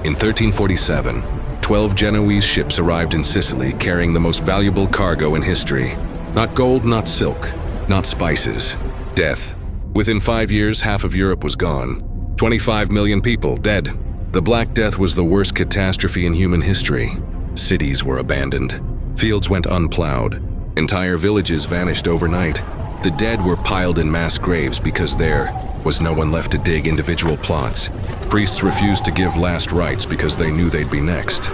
In 1347, 12 Genoese ships arrived in Sicily carrying the most valuable cargo in history. Not gold, not silk, not spices. Death. Within 5 years, half of Europe was gone. 25 million people dead. The Black Death was the worst catastrophe in human history. Cities were abandoned. Fields went unplowed. Entire villages vanished overnight. The dead were piled in mass graves because there was no one left to dig individual plots. Priests refused to give last rites because they knew they'd be next.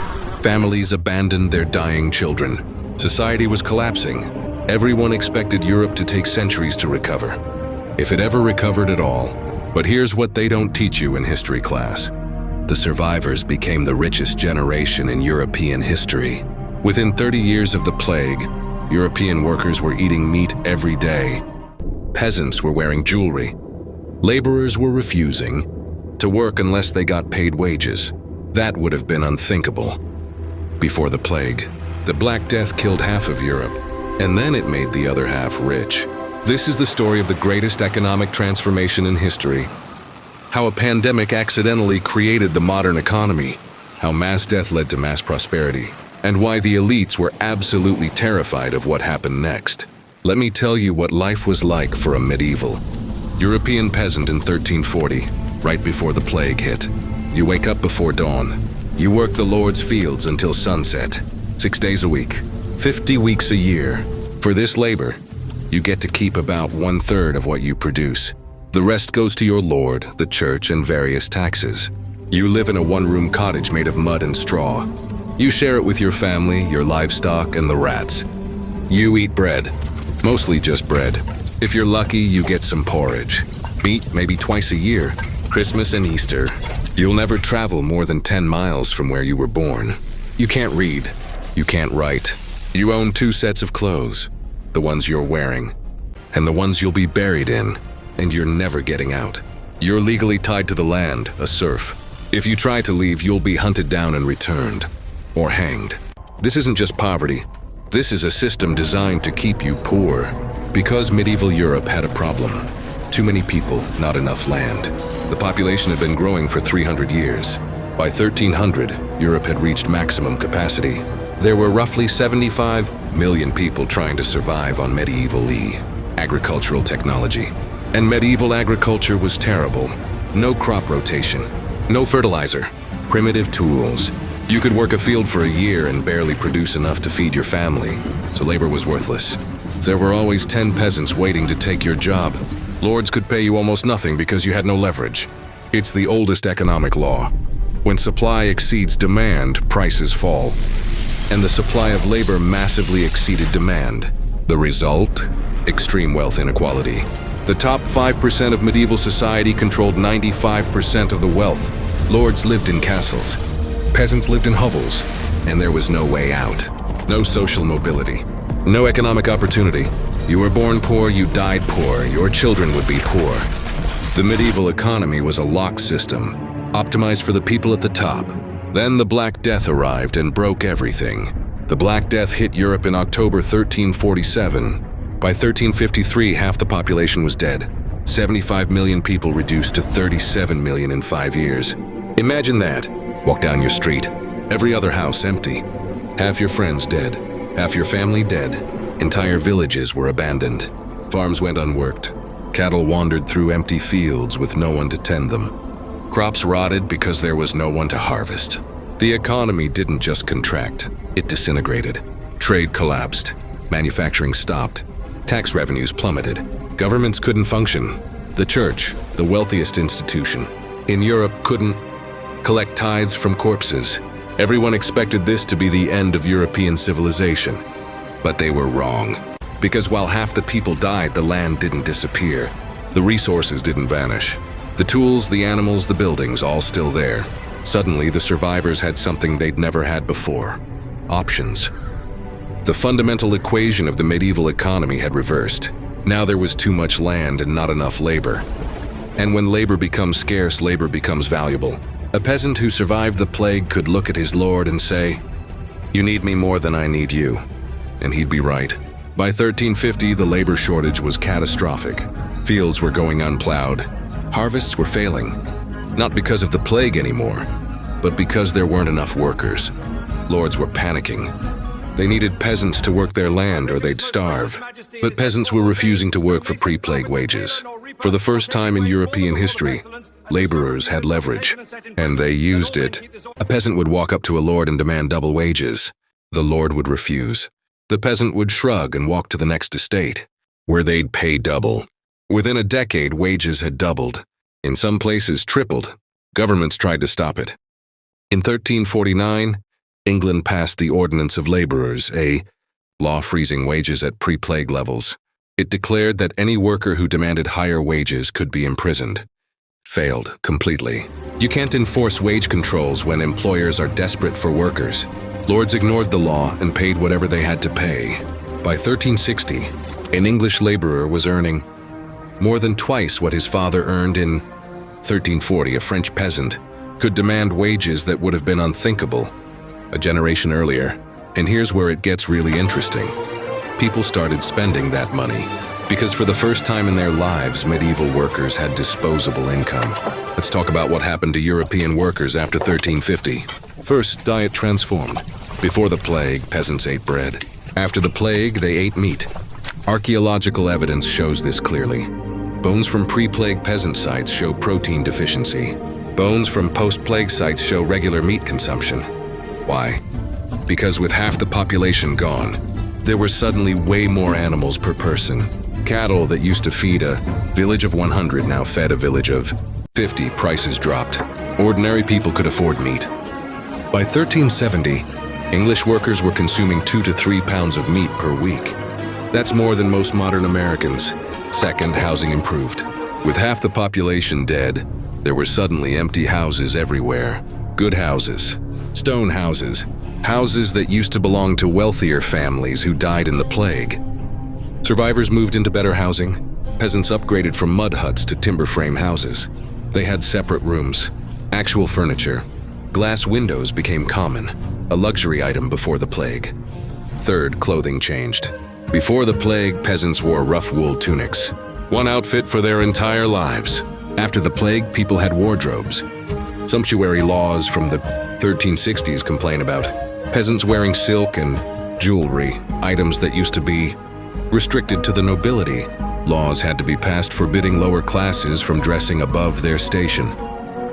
Families abandoned their dying children. Society was collapsing. Everyone expected Europe to take centuries to recover, if it ever recovered at all. But here's what they don't teach you in history class. The survivors became the richest generation in European history. Within 30 years of the plague, European workers were eating meat every day. Peasants were wearing jewelry. Laborers were refusing to work unless they got paid wages. That would have been unthinkable. Before the plague, the Black Death killed half of Europe, and then it made the other half rich. This is the story of the greatest economic transformation in history. How a pandemic accidentally created the modern economy, how mass death led to mass prosperity, and why the elites were absolutely terrified of what happened next. Let me tell you what life was like for a medieval European peasant in 1340, right before the plague hit. You wake up before dawn. You work the Lord's fields until sunset, 6 days a week, 50 weeks a year. For this labor, you get to keep about 1/3 of what you produce. The rest goes to your lord, the church, and various taxes. You live in a one-room cottage made of mud and straw. You share it with your family, your livestock, and the rats. You eat bread, mostly just bread. If you're lucky, you get some porridge. Meat maybe twice a year, Christmas and Easter. You'll never travel more than 10 miles from where you were born. You can't read. You can't write. You own 2 sets of clothes, the ones you're wearing, and the ones you'll be buried in, and you're never getting out. You're legally tied to the land, a serf. If you try to leave, you'll be hunted down and returned, or hanged. This isn't just poverty. This is a system designed to keep you poor. Because medieval Europe had a problem. Too many people, not enough land. The population had been growing for 300 years. By 1300, Europe had reached maximum capacity. There were roughly 75 million people trying to survive on medieval agricultural technology. And medieval agriculture was terrible. No crop rotation, no fertilizer, primitive tools. You could work a field for a year and barely produce enough to feed your family, so labor was worthless. There were always 10 peasants waiting to take your job. Lords could pay you almost nothing because you had no leverage. It's the oldest economic law. When supply exceeds demand, prices fall. And the supply of labor massively exceeded demand. The result? Extreme wealth inequality. The top 5% of medieval society controlled 95% of the wealth. Lords lived in castles. Peasants lived in hovels. And there was no way out. No social mobility. No economic opportunity. You were born poor, you died poor, your children would be poor. The medieval economy was a locked system, optimized for the people at the top. Then the Black Death arrived and broke everything. The Black Death hit Europe in October 1347. By 1353, half the population was dead. 75 million people reduced to 37 million in 5 years. Imagine that. Walk down your street. Every other house empty. Half your friends dead. Half your family dead. Entire villages were abandoned. Farms went unworked. Cattle wandered through empty fields with no one to tend them. Crops rotted because there was no one to harvest. The economy didn't just contract, it disintegrated. Trade collapsed. Manufacturing stopped. Tax revenues plummeted. Governments couldn't function. The church, the wealthiest institution in Europe, couldn't collect tithes from corpses. Everyone expected this to be the end of European civilization. But they were wrong. Because while half the people died, the land didn't disappear. The resources didn't vanish. The tools, the animals, the buildings, all still there. Suddenly, the survivors had something they'd never had before. Options. The fundamental equation of the medieval economy had reversed. Now there was too much land and not enough labor. And when labor becomes scarce, labor becomes valuable. A peasant who survived the plague could look at his lord and say, "You need me more than I need you." And he'd be right. By 1350, the labor shortage was catastrophic. Fields were going unplowed. Harvests were failing. Not because of the plague anymore, but because there weren't enough workers. Lords were panicking. They needed peasants to work their land or they'd starve. But peasants were refusing to work for pre-plague wages. For the first time in European history, laborers had leverage, and they used it. A peasant would walk up to a lord and demand double wages. The lord would refuse. The peasant would shrug and walk to the next estate, where they'd pay double. Within a decade, wages had doubled. In some places, tripled. Governments tried to stop it. In 1349, England passed the Ordinance of Laborers, a law freezing wages at pre-plague levels. It declared that any worker who demanded higher wages could be imprisoned. Failed completely. You can't enforce wage controls when employers are desperate for workers. Lords ignored the law and paid whatever they had to pay. By 1360, an English laborer was earning more than twice what his father earned. In 1340, a French peasant could demand wages that would have been unthinkable a generation earlier. And here's where it gets really interesting. People started spending that money because for the first time in their lives, medieval workers had disposable income. Let's talk about what happened to European workers after 1350. First, diet transformed. Before the plague, peasants ate bread. After the plague, they ate meat. Archaeological evidence shows this clearly. Bones from pre-plague peasant sites show protein deficiency. Bones from post-plague sites show regular meat consumption. Why? Because with half the population gone, there were suddenly way more animals per person. Cattle that used to feed a village of 100 now fed a village of 50. Prices dropped. Ordinary people could afford meat. By 1370, English workers were consuming 2 to 3 pounds of meat per week. That's more than most modern Americans. Second, housing improved. With half the population dead, there were suddenly empty houses everywhere. Good houses. Stone houses. Houses that used to belong to wealthier families who died in the plague. Survivors moved into better housing. Peasants upgraded from mud huts to timber frame houses. They had separate rooms, actual furniture. Glass windows became common, a luxury item before the plague. Third, clothing changed. Before the plague, peasants wore rough wool tunics, one outfit for their entire lives. After the plague, people had wardrobes. Sumptuary laws from the 1360s complain about peasants wearing silk and jewelry, items that used to be restricted to the nobility. Laws had to be passed forbidding lower classes from dressing above their station.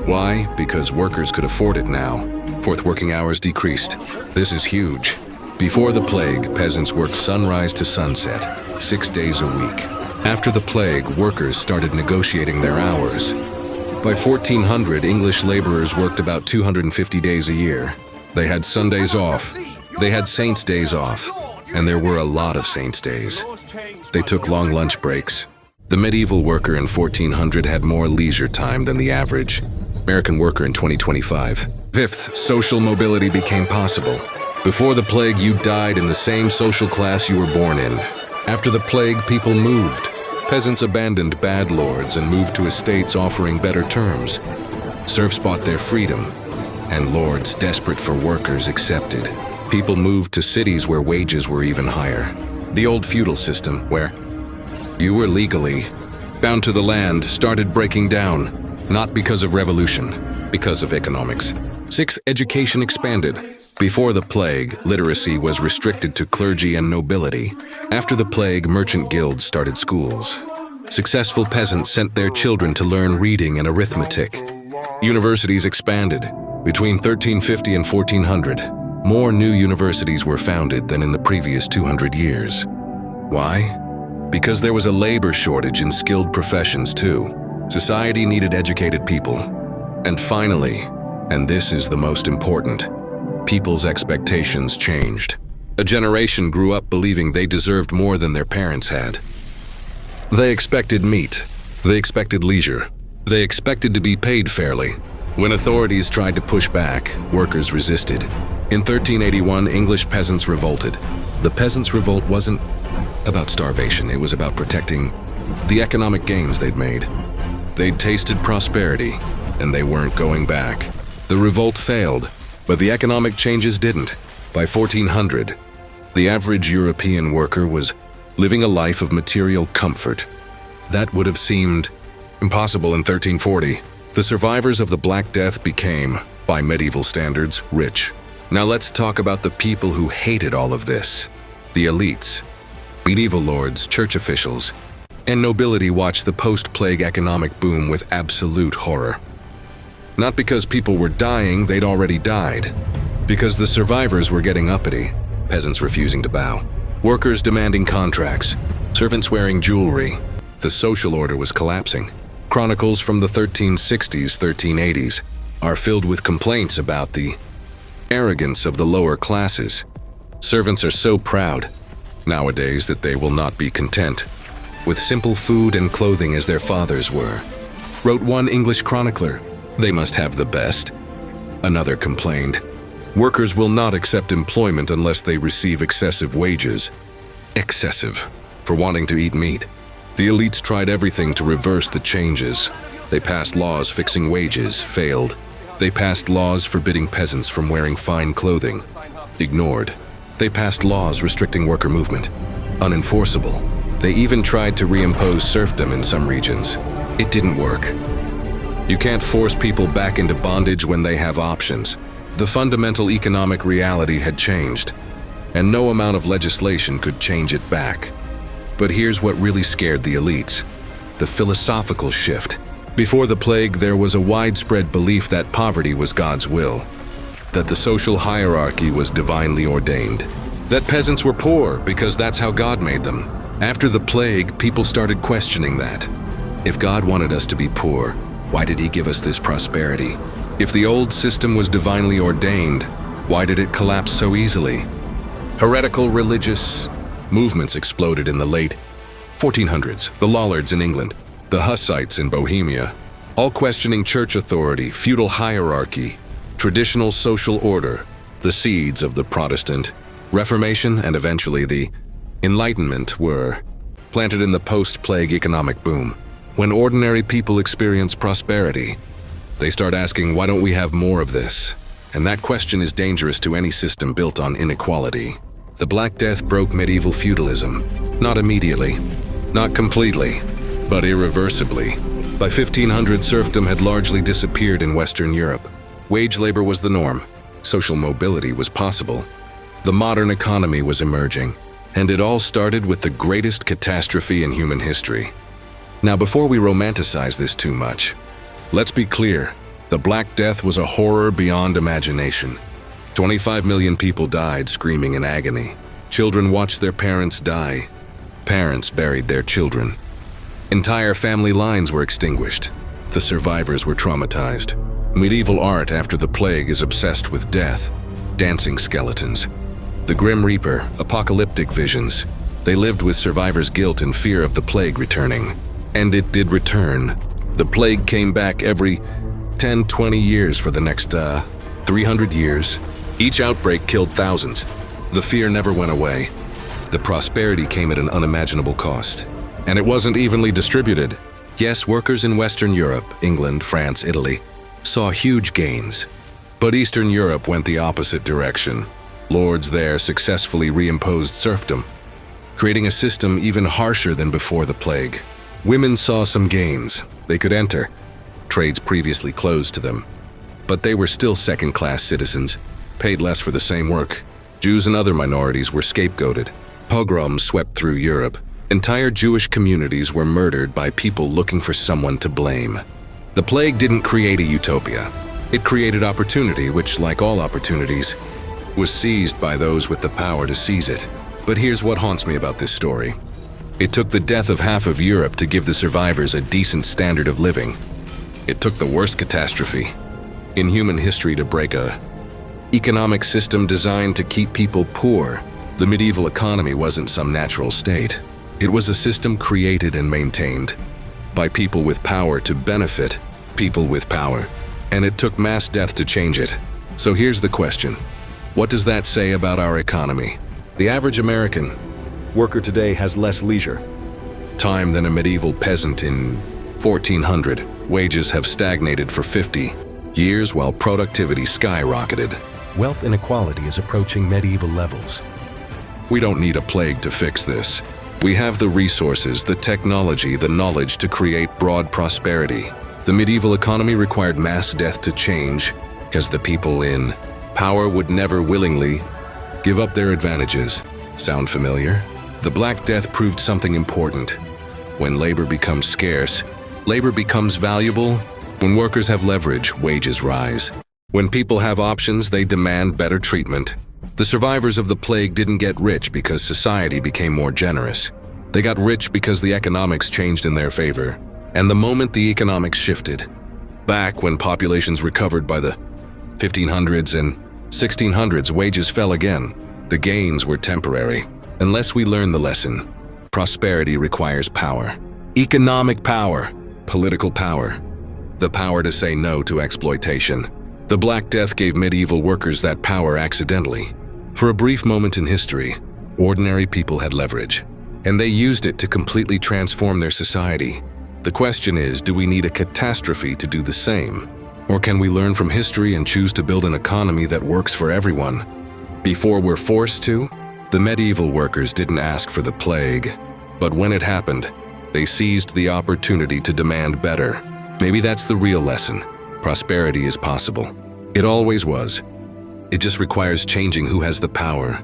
Why? Because workers could afford it now. Fourth, working hours decreased. This is huge. Before the plague, peasants worked sunrise to sunset, 6 days a week. After the plague, workers started negotiating their hours. By 1400, English laborers worked about 250 days a year. They had Sundays off. They had Saints' days off. And there were a lot of Saints' days. They took long lunch breaks. The medieval worker in 1400 had more leisure time than the average American worker in 2025. Fifth, social mobility became possible. Before the plague, you died in the same social class you were born in. After the plague, people moved. Peasants abandoned bad lords and moved to estates offering better terms. Serfs bought their freedom, and lords desperate for workers accepted. People moved to cities where wages were even higher. The old feudal system, where you were legally bound to the land, started breaking down, not because of revolution, because of economics. Sixth, education expanded. Before the plague, literacy was restricted to clergy and nobility. After the plague, merchant guilds started schools. Successful peasants sent their children to learn reading and arithmetic. Universities expanded. Between 1350 and 1400, more new universities were founded than in the previous 200 years. Why? Because there was a labor shortage in skilled professions too. Society needed educated people. And finally, and this is the most important, people's expectations changed. A generation grew up believing they deserved more than their parents had. They expected meat. They expected leisure. They expected to be paid fairly. When authorities tried to push back, workers resisted. In 1381, English peasants revolted. The peasants' revolt wasn't about starvation. It was about protecting the economic gains they'd made. They'd tasted prosperity, and they weren't going back. The revolt failed, but the economic changes didn't. By 1400, the average European worker was living a life of material comfort. That would have seemed impossible in 1340. The survivors of the Black Death became By medieval standards, rich. Now let's talk about the people who hated all of this. The elites. Medieval lords, church officials, and nobility watched the post-plague economic boom with absolute horror. Not because people were dying, they'd already died. Because the survivors were getting uppity, peasants refusing to bow, workers demanding contracts, servants wearing jewelry. The social order was collapsing. Chronicles from the 1360s, 1380s are filled with complaints about the arrogance of the lower classes. Servants are so proud nowadays that they will not be content with simple food and clothing as their fathers were. Wrote one English chronicler, "They must have the best." Another complained, "Workers will not accept employment unless they receive excessive wages." Excessive, for wanting to eat meat. The elites tried everything to reverse the changes. They passed laws fixing wages, failed. They passed laws forbidding peasants from wearing fine clothing, ignored. They passed laws restricting worker movement, unenforceable. They even tried to reimpose serfdom in some regions. It didn't work. You can't force people back into bondage when they have options. The fundamental economic reality had changed, and no amount of legislation could change it back. But here's what really scared the elites: the philosophical shift. Before the plague, there was a widespread belief that poverty was God's will, that the social hierarchy was divinely ordained, that peasants were poor because that's how God made them. After the plague, people started questioning that. If God wanted us to be poor, why did He give us this prosperity? If the old system was divinely ordained, why did it collapse so easily? Heretical religious movements exploded in the late 1400s, the Lollards in England, the Hussites in Bohemia, all questioning church authority, feudal hierarchy, traditional social order, the seeds of the Protestant Reformation and eventually the Enlightenment were planted in the post-plague economic boom. When ordinary people experience prosperity, they start asking, why don't we have more of this? And that question is dangerous to any system built on inequality. The Black Death broke medieval feudalism, not immediately, not completely, but irreversibly. By 1500, serfdom had largely disappeared in Western Europe. Wage labor was the norm. Social mobility was possible. The modern economy was emerging, and it all started with the greatest catastrophe in human history. Now, before we romanticize this too much, let's be clear. The Black Death was a horror beyond imagination. 25 million people died screaming in agony. Children watched their parents die. Parents buried their children. Entire family lines were extinguished. The survivors were traumatized. Medieval art after the plague is obsessed with death, dancing skeletons. The Grim Reaper, apocalyptic visions. They lived with survivors' guilt and fear of the plague returning. And it did return. The plague came back every 10, 20 years for the next 300 years. Each outbreak killed thousands. The fear never went away. The prosperity came at an unimaginable cost. And it wasn't evenly distributed. Yes, workers in Western Europe, England, France, Italy, saw huge gains. But Eastern Europe went the opposite direction. Lords there successfully reimposed serfdom, creating a system even harsher than before the plague. Women saw some gains. They could enter trades previously closed to them, but they were still second-class citizens, paid less for the same work. Jews and other minorities were scapegoated. Pogroms swept through Europe. Entire Jewish communities were murdered by people looking for someone to blame. The plague didn't create a utopia. It created opportunity, which, like all opportunities, was seized by those with the power to seize it. But here's what haunts me about this story. It took the death of half of Europe to give the survivors a decent standard of living. It took the worst catastrophe in human history to break a economic system designed to keep people poor. The medieval economy wasn't some natural state. It was a system created and maintained by people with power to benefit people with power. And it took mass death to change it. So here's the question. What does that say about our economy? The average American worker today has less leisure time than a medieval peasant in 1400. Wages have stagnated for 50 years while productivity skyrocketed. Wealth inequality is approaching medieval levels. We don't need a plague to fix this. We have the resources, the technology, the knowledge to create broad prosperity. The medieval economy required mass death to change, because the people in power would never willingly give up their advantages. Sound familiar? The Black Death proved something important. When labor becomes scarce, labor becomes valuable. When workers have leverage, wages rise. When people have options, they demand better treatment. The survivors of the plague didn't get rich because society became more generous. They got rich because the economics changed in their favor. And the moment the economics shifted, back when populations recovered by the 1500s and 1600s, wages fell again. The gains were temporary. Unless we learn the lesson, prosperity requires power. Economic power, political power, the power to say no to exploitation. The Black Death gave medieval workers that power accidentally. For a brief moment in history, ordinary people had leverage, and they used it to completely transform their society. The question is, do we need a catastrophe to do the same? Or can we learn from history and choose to build an economy that works for everyone? Before we're forced to? The medieval workers didn't ask for the plague, but when it happened, they seized the opportunity to demand better. Maybe that's the real lesson. Prosperity is possible. It always was. It just requires changing who has the power.